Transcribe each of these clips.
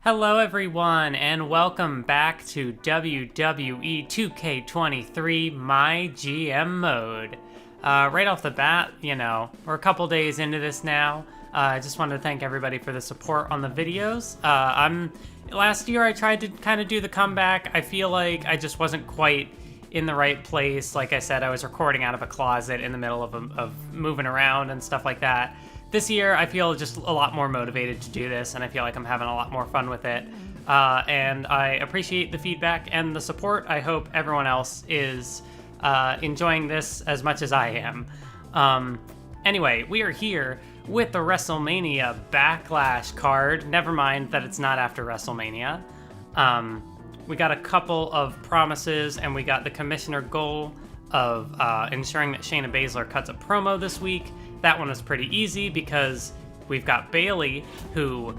Hello everyone, and welcome back to WWE 2K23 MyGM Mode. Right off the bat, we're a couple days into this now. I just wanted to thank everybody for the support on the videos. Last year I tried to kind of do the comeback. I feel like I just wasn't quite in the right place. Like I said, I was recording out of a closet in the middle of moving around and stuff like that. This year, I feel just a lot more motivated to do this, and I feel like I'm having a lot more fun with it. And I appreciate the feedback and the support. I hope everyone else is enjoying this as much as I am. Anyway, we are here with the WrestleMania Backlash card. Never mind that it's not after WrestleMania. We got a couple of promises, and we got the commissioner goal of ensuring that Shayna Baszler cuts a promo this week. That one was pretty easy because we've got Bayley, who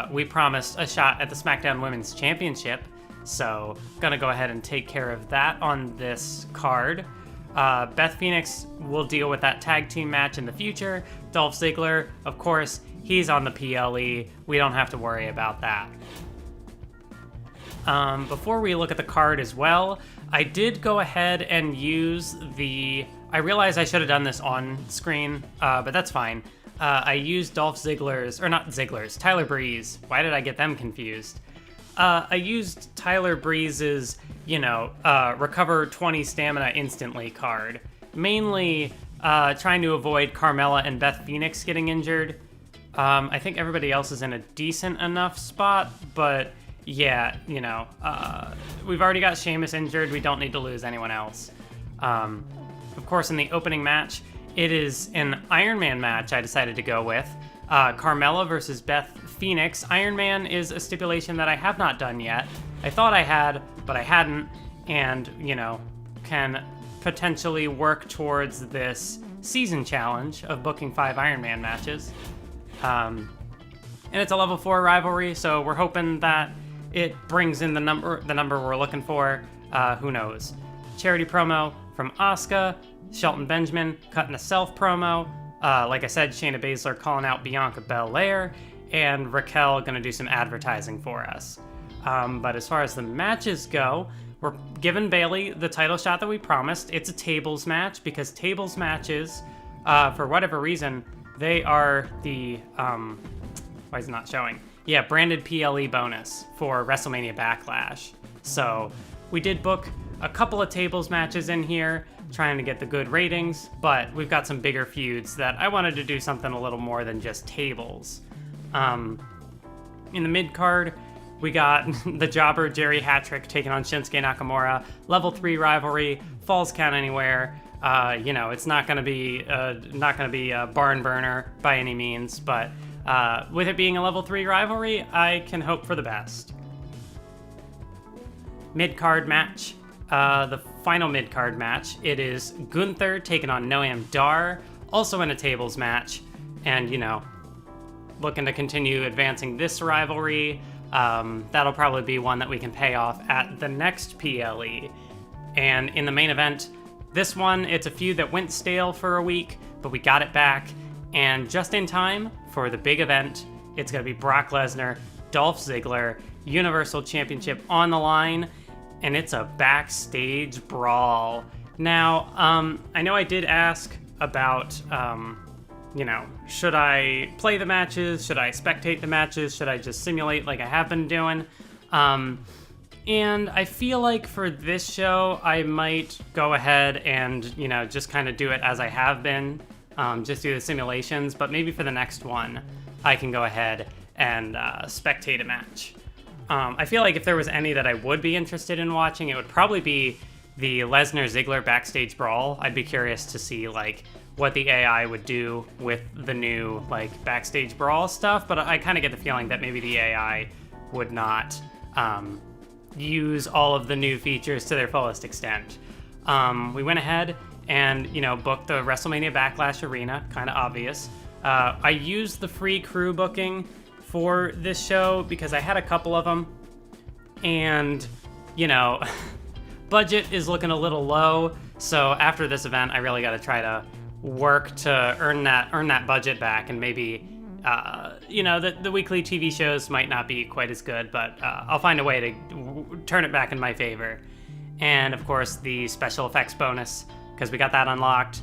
we promised a shot at the SmackDown Women's Championship. So, gonna go ahead and take care of that on this card. Beth Phoenix will deal with that tag team match in the future. Dolph Ziggler, of course, he's on the PLE. We don't have to worry about that. Before we look at the card as well, I did go ahead and use I realize I should have done this on screen, but that's fine. I used Tyler Breeze. Why did I get them confused? I used Tyler Breeze's, recover 20 stamina instantly card. Mainly trying to avoid Carmella and Beth Phoenix getting injured. I think everybody else is in a decent enough spot, but yeah, we've already got Sheamus injured. We don't need to lose anyone else. Of course, in the opening match, it is an Iron Man match I decided to go with. Carmella versus Beth Phoenix. Iron Man is a stipulation that I have not done yet. I thought I had, but I hadn't, and, can potentially work towards this season challenge of booking 5 Iron Man matches. And it's a level 4 rivalry, so we're hoping that it brings in the number we're looking for. Who knows? Charity promo from Asuka, Shelton Benjamin cutting a self promo. Like I said, Shayna Baszler calling out Bianca Belair, and Raquel gonna do some advertising for us. But as far as the matches go, we're giving Bayley the title shot that we promised. It's a tables match because tables matches, for whatever reason, they are the why is it not showing? Yeah, branded PLE bonus for WrestleMania Backlash. So we did book a couple of tables matches in here, trying to get the good ratings, but we've got some bigger feuds that I wanted to do something a little more than just tables. In the mid-card, we got the jobber Jerry Hattrick taking on Shinsuke Nakamura. Level 3 rivalry, falls count anywhere. It's not gonna be a barn burner by any means, but with it being a level 3 rivalry, I can hope for the best. Mid-card match. The final mid-card match, it is Gunther taking on Noam Dar, also in a tables match, and, looking to continue advancing this rivalry. That'll probably be one that we can pay off at the next PLE. And in the main event, this one, it's a feud that went stale for a week, but we got it back, and just in time for the big event, it's going to be Brock Lesnar, Dolph Ziggler, Universal Championship on the line, and it's a backstage brawl. Now, I know I did ask about, should I play the matches? Should I spectate the matches? Should I just simulate like I have been doing? And I feel like for this show, I might go ahead and, just kind of do it as I have been, just do the simulations, but maybe for the next one, I can go ahead and spectate a match. I feel like if there was any that I would be interested in watching, it would probably be the Lesnar-Ziggler backstage brawl. I'd be curious to see, what the AI would do with the new, backstage brawl stuff, but I kind of get the feeling that maybe the AI would not use all of the new features to their fullest extent. We went ahead and, booked the WrestleMania Backlash arena, kind of obvious. I used the free crew booking for this show because I had a couple of them, and budget is looking a little low, so after this event I really got to try to work to earn that budget back and maybe the weekly TV shows might not be quite as good, but I'll find a way to turn it back in my favor. And of course, the special effects bonus, because we got that unlocked,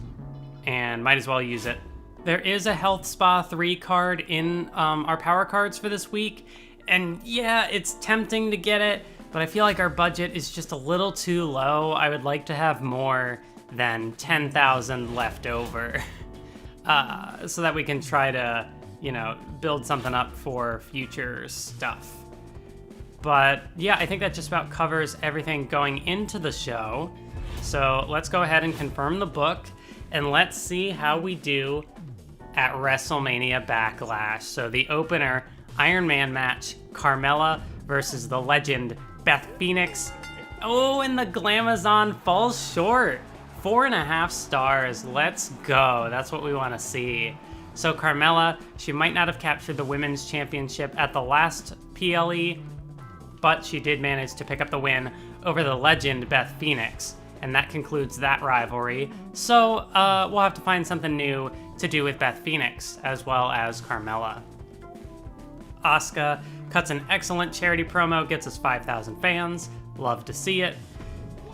and might as well use it. There is a Health Spa 3 card in our power cards for this week, and yeah, it's tempting to get it, but I feel like our budget is just a little too low. I would like to have more than 10,000 left over, so that we can try to, build something up for future stuff. But yeah, I think that just about covers everything going into the show. So let's go ahead and confirm the book, and let's see how we do at WrestleMania Backlash. So the opener, Iron Man match, Carmella versus the legend, Beth Phoenix. Oh, and the Glamazon falls short. 4.5 stars, let's go. That's what we want to see. So Carmella, she might not have captured the Women's Championship at the last PLE, but she did manage to pick up the win over the legend Beth Phoenix. And that concludes that rivalry. So we'll have to find something new to do with Beth Phoenix, as well as Carmella. Asuka cuts an excellent charity promo, gets us 5,000 fans. Love to see it.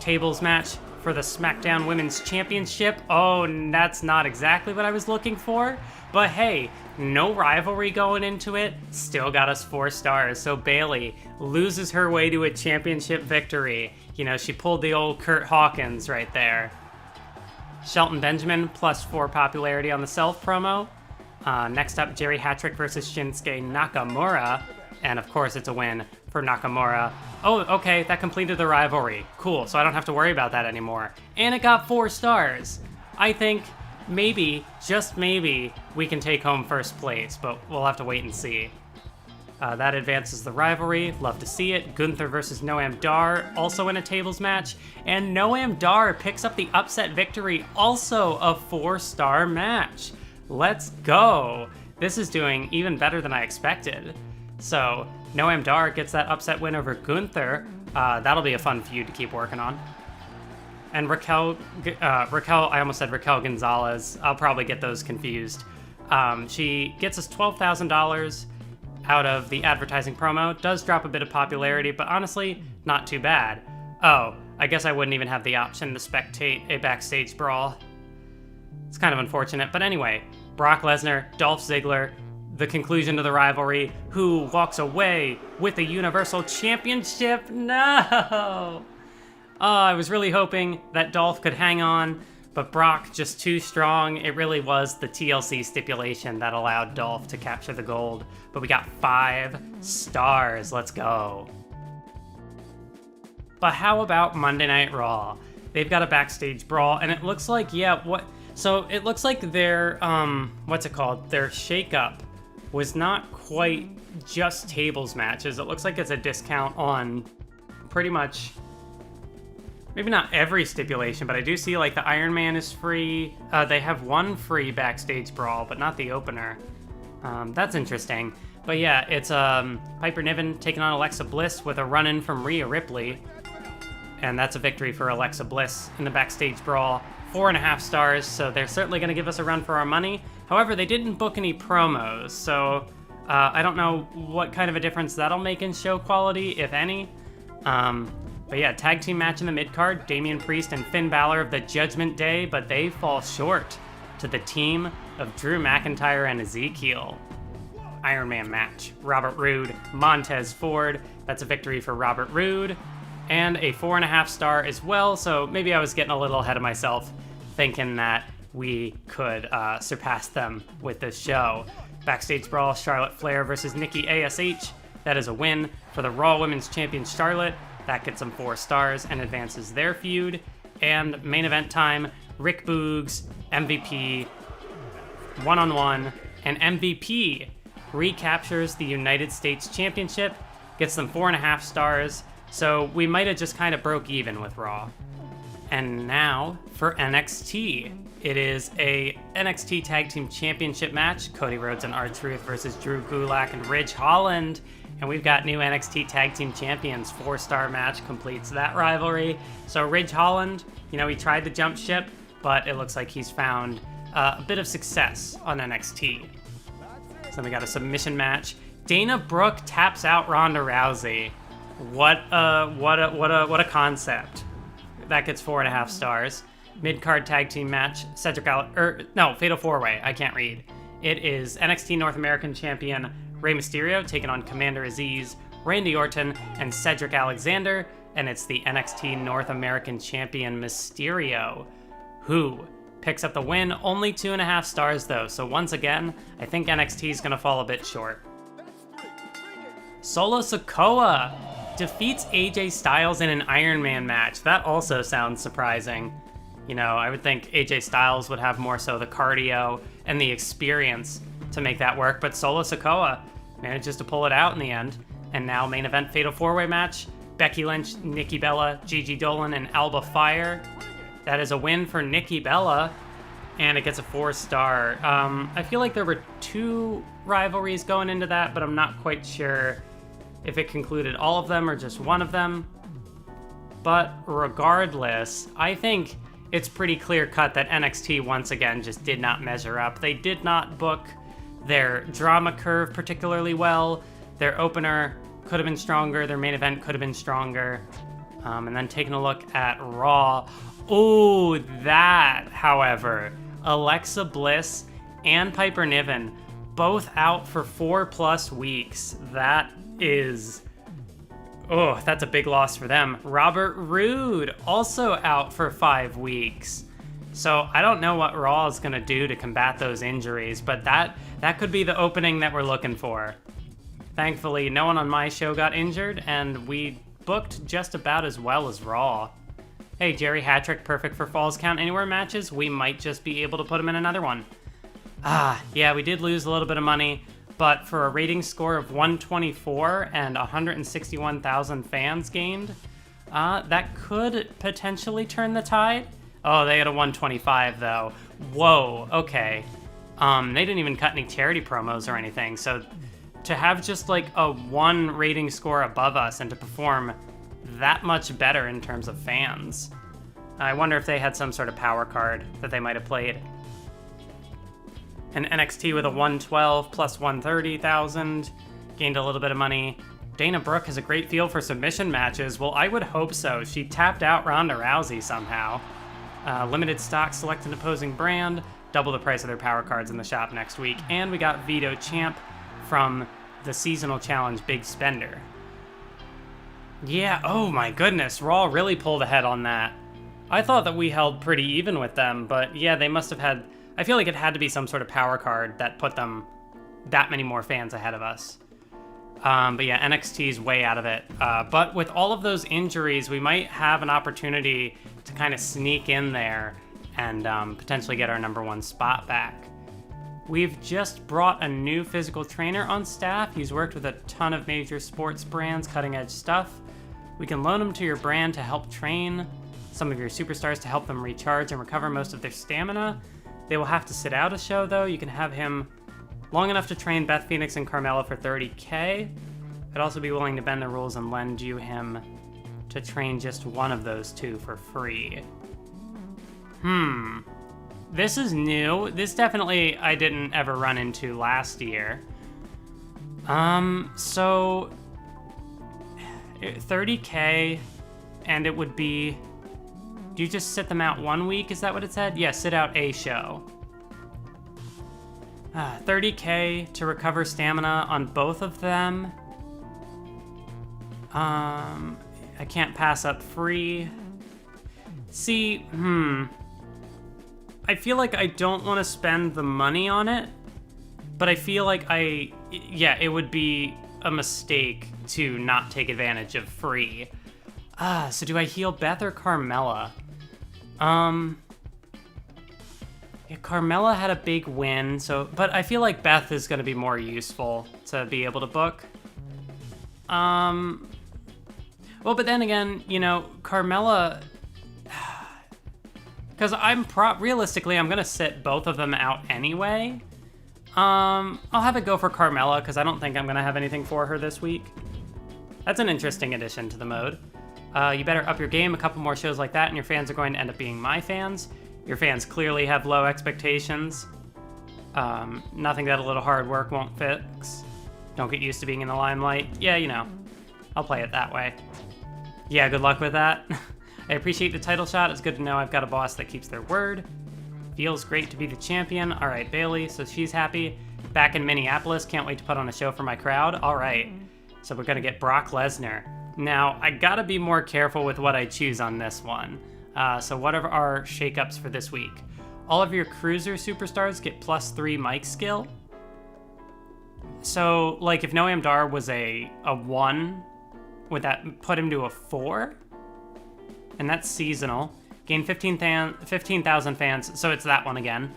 Tables match for the SmackDown Women's Championship. Oh, that's not exactly what I was looking for. But hey, no rivalry going into it, still got us 4 stars. So Bayley loses her way to a championship victory. She pulled the old Kurt Hawkins right there. Shelton Benjamin, +4 popularity on the Self promo. Next up, Jerry Hattrick versus Shinsuke Nakamura. And of course, it's a win for Nakamura. Oh, okay, that completed the rivalry. Cool, so I don't have to worry about that anymore. And it got 4 stars. I think maybe, just maybe, we can take home first place, but we'll have to wait and see. That advances the rivalry. Love to see it. Gunther versus Noam Dar, also in a tables match. And Noam Dar picks up the upset victory, also a 4-star match. Let's go. This is doing even better than I expected. So Noam Dar gets that upset win over Gunther. That'll be a fun feud to keep working on. And Raquel, I almost said Raquel Gonzalez. I'll probably get those confused. She gets us $12,000 out of the advertising promo. Does drop a bit of popularity, but honestly, not too bad. Oh, I guess I wouldn't even have the option to spectate a backstage brawl. It's kind of unfortunate, but anyway, Brock Lesnar, Dolph Ziggler, the conclusion of the rivalry. Who walks away with the Universal Championship? No! I was really hoping that Dolph could hang on, but Brock just too strong. It really was the TLC stipulation that allowed Dolph to capture the gold. But we got 5 stars. Let's go. But how about Monday Night Raw? They've got a backstage brawl, and it looks like, so it looks like their, their shakeup was not quite just tables matches. It looks like it's a discount on pretty much, maybe not every stipulation, but I do see like the Iron Man is free. They have 1 free backstage brawl, but not the opener. That's interesting. But yeah, it's Piper Niven taking on Alexa Bliss with a run-in from Rhea Ripley. And that's a victory for Alexa Bliss in the backstage brawl. 4.5 stars, so they're certainly going to give us a run for our money. However, they didn't book any promos, so I don't know what kind of a difference that'll make in show quality, if any. But yeah, tag team match in the mid-card, Damian Priest and Finn Balor of the Judgment Day, but they fall short to the team of Drew McIntyre and Ezekiel. Iron Man match, Robert Roode, Montez Ford. That's a victory for Robert Roode. And a 4.5 star as well, so maybe I was getting a little ahead of myself thinking that we could surpass them with this show. Backstage brawl, Charlotte Flair versus Nikki ASH. That is a win for the Raw Women's Champion Charlotte. That gets them 4 stars and advances their feud. And main event time, Rick Boogs, MVP, one-on-one, and MVP recaptures the United States Championship, gets them 4.5 stars. So we might have just kind of broke even with Raw. And now for NXT. It is a NXT Tag Team Championship match. Cody Rhodes and R-Truth versus Drew Gulak and Ridge Holland. And we've got new NXT Tag Team Champions. 4-star match completes that rivalry. So Ridge Holland, he tried to jump ship, but it looks like he's found a bit of success on NXT. So we got a submission match. Dana Brooke taps out Ronda Rousey. What a concept. That gets 4.5 stars. Mid-card tag team match. Fatal 4-way. I can't read. It is NXT North American Champion Rey Mysterio taking on Commander Aziz, Randy Orton, and Cedric Alexander. And it's the NXT North American Champion Mysterio, who picks up the win. Only 2.5 stars though. So once again, I think NXT is gonna fall a bit short. Solo Sikoa defeats AJ Styles in an Iron Man match. That also sounds surprising. You know, I would think AJ Styles would have more so the cardio and the experience to make that work, but Solo Sikoa manages to pull it out in the end. And now main event Fatal 4-way match. Becky Lynch, Nikki Bella, Gigi Dolan, and Alba Fire. That is a win for Nikki Bella, and it gets a 4-star. I feel like there were 2 rivalries going into that, but I'm not quite sure if it concluded all of them or just one of them. But regardless, I think it's pretty clear cut that NXT once again just did not measure up. They did not book their drama curve particularly well. Their opener could have been stronger. Their main event could have been stronger. And then taking a look at Raw. Oh, that, however, Alexa Bliss and Piper Niven both out for 4+ weeks. That is... oh, that's a big loss for them. Robert Roode also out for 5 weeks. So I don't know what Raw is going to do to combat those injuries, but that could be the opening that we're looking for. Thankfully, no one on my show got injured, and we booked just about as well as Raw. Hey, Jerry Hattrick, perfect for Falls Count Anywhere matches. We might just be able to put him in another one. Yeah, we did lose a little bit of money, but for a rating score of 124 and 161,000 fans gained, that could potentially turn the tide. Oh, they had a 125 though. Whoa, okay. They didn't even cut any charity promos or anything, so to have just like a 1 rating score above us and to perform that much better in terms of fans. I wonder if they had some sort of power card that they might have played. And NXT with a 112 plus 130,000, gained a little bit of money. Dana Brooke has a great feel for submission matches. Well, I would hope so. She tapped out Ronda Rousey somehow. Limited stock, select an opposing brand, double the price of their power cards in the shop next week. And we got Veto Champ from the seasonal challenge Big Spender. Yeah, oh my goodness, Raw really pulled ahead on that. I thought that we held pretty even with them, but yeah, they must have had... I feel like it had to be some sort of power card that put them that many more fans ahead of us. But yeah, NXT's way out of it. But with all of those injuries, we might have an opportunity to kind of sneak in there and potentially get our #1 spot back. We've just brought a new physical trainer on staff. He's worked with a ton of major sports brands, cutting-edge stuff. We can loan him to your brand to help train some of your superstars to help them recharge and recover most of their stamina. They will have to sit out a show, though. You can have him long enough to train Beth Phoenix and Carmella for $30K. I'd also be willing to bend the rules and lend you him to train just one of those 2 for free. This is new. This definitely I didn't ever run into last year. So 30K, and it would be... do you just sit them out 1 week? Is that what it said? Yeah, sit out a show. 30K to recover stamina on both of them. I can't pass up free. See, I feel like I don't want to spend the money on it, but I feel like it would be a mistake to not take advantage of free. So do I heal Beth or Carmella? Yeah, Carmella had a big win, but I feel like Beth is going to be more useful to be able to book. Well, but then again, you know, Carmella, because realistically, I'm going to sit both of them out anyway. I'll have it go for Carmella, because I don't think I'm going to have anything for her this week. That's an interesting addition to the mode. You better up your game. A couple more shows like that, and your fans are going to end up being my fans. Your fans clearly have low expectations. Nothing that a little hard work won't fix. Don't get used to being in the limelight. Yeah, you know, I'll play it that way. Yeah, good luck with that. I appreciate the title shot. It's good to know I've got a boss that keeps their word. Feels great to be the champion. All right, Bailey, so she's happy. Back in Minneapolis, can't wait to put on a show for my crowd. All right, so we're gonna get Brock Lesnar. Now, I gotta be more careful with what I choose on this one. So what are our shakeups for this week? All of your cruiser superstars get +3 mic skill. So, like, if Noam Dar was a 1, would that put him to a 4? And that's seasonal. Gain 15,000 fans, so it's that one again.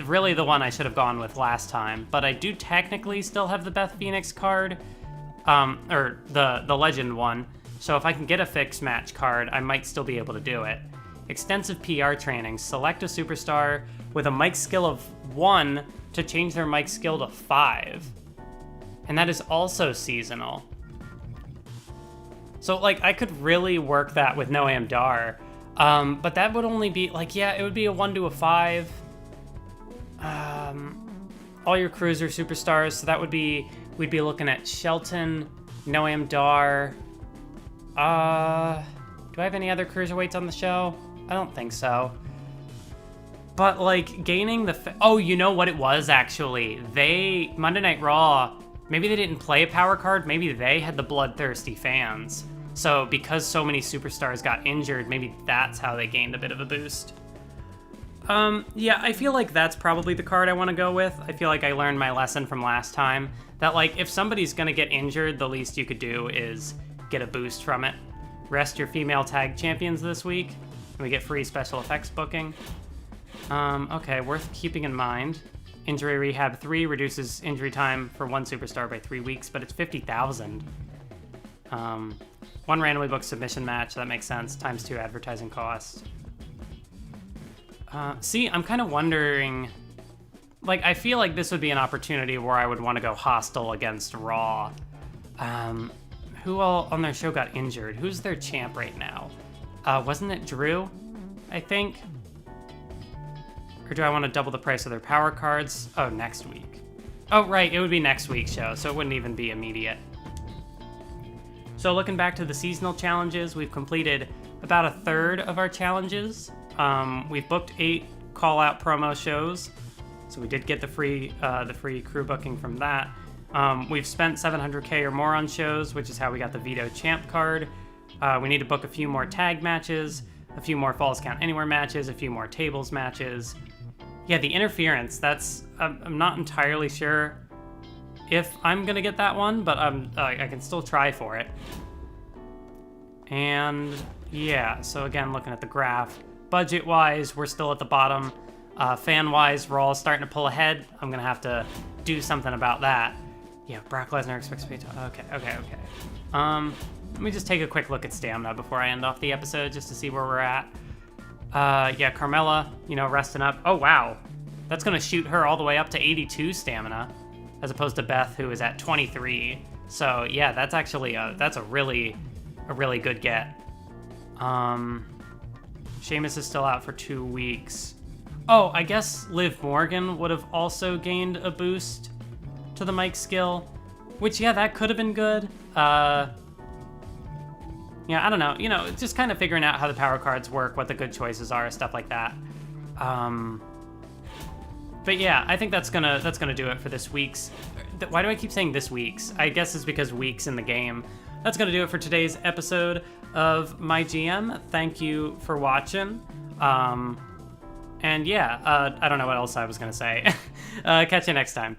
Really the one I should have gone with last time, but I do technically still have the Beth Phoenix card, or the Legend one, so if I can get a fixed match card, I might still be able to do it. Extensive PR training. Select a superstar with a mic skill of 1 to change their mic skill to 5. And that is also seasonal. So, like, I could really work that with Noam Dar. But that would only be, like, yeah, it would be a 1 to a 5. All your cruiser superstars, so that would be, we'd be looking at Shelton, Noam Dar. Do I have any other cruiserweights on the show? I don't think so. But, like, gaining the... oh, you know what it was, actually? Monday Night Raw, maybe they didn't play a power card. Maybe they had the bloodthirsty fans. So, because so many superstars got injured, maybe that's how they gained a bit of a boost. Yeah, I feel like that's probably the card I want to go with. I feel like I learned my lesson from last time. That, like, if somebody's going to get injured, the least you could do is get a boost from it. Rest your female tag champions this week. And we get free special effects booking. Okay, worth keeping in mind. Injury Rehab 3 reduces injury time for one superstar by 3 weeks, but it's 50,000. One randomly booked submission match, that makes sense, ×2 advertising cost. See, I'm kind of wondering... like, I feel like this would be an opportunity where I would want to go hostile against Raw. Who all on their show got injured? Who's their champ right now? Wasn't it Drew, I think? Or do I want to double the price of their power cards? Oh, next week. Oh, right, it would be next week's show, so it wouldn't even be immediate. So looking back to the seasonal challenges, we've completed about a third of our challenges. We've booked 8 call-out promo shows, so we did get the free crew booking from that. We've spent 700K or more on shows, which is how we got the Veto Champ card. We need to book a few more tag matches, a few more Falls Count Anywhere matches, a few more tables matches. Yeah, the interference, that's... I'm not entirely sure if I'm gonna get that one, but I can still try for it. And yeah, so again, looking at the graph, budget-wise, we're still at the bottom. Fan-wise, we're all starting to pull ahead. I'm gonna have to do something about that. Yeah, Brock Lesnar expects to be... okay. Let me just take a quick look at stamina before I end off the episode, just to see where we're at. Yeah, Carmella, you know, resting up. Oh, wow. That's gonna shoot her all the way up to 82 stamina, as opposed to Beth, who is at 23. So, yeah, that's actually that's a really good get. Sheamus is still out for 2 weeks. Oh, I guess Liv Morgan would have also gained a boost to the mic skill, which, yeah, that could have been good. Yeah, I don't know. You know, just kind of figuring out how the power cards work, what the good choices are, stuff like that. But yeah, I think that's gonna do it for this week's. Why do I keep saying this week's? I guess it's because weeks in the game. That's gonna do it for today's episode of MyGM. Thank you for watching. And yeah, I don't know what else I was gonna say. Catch you next time.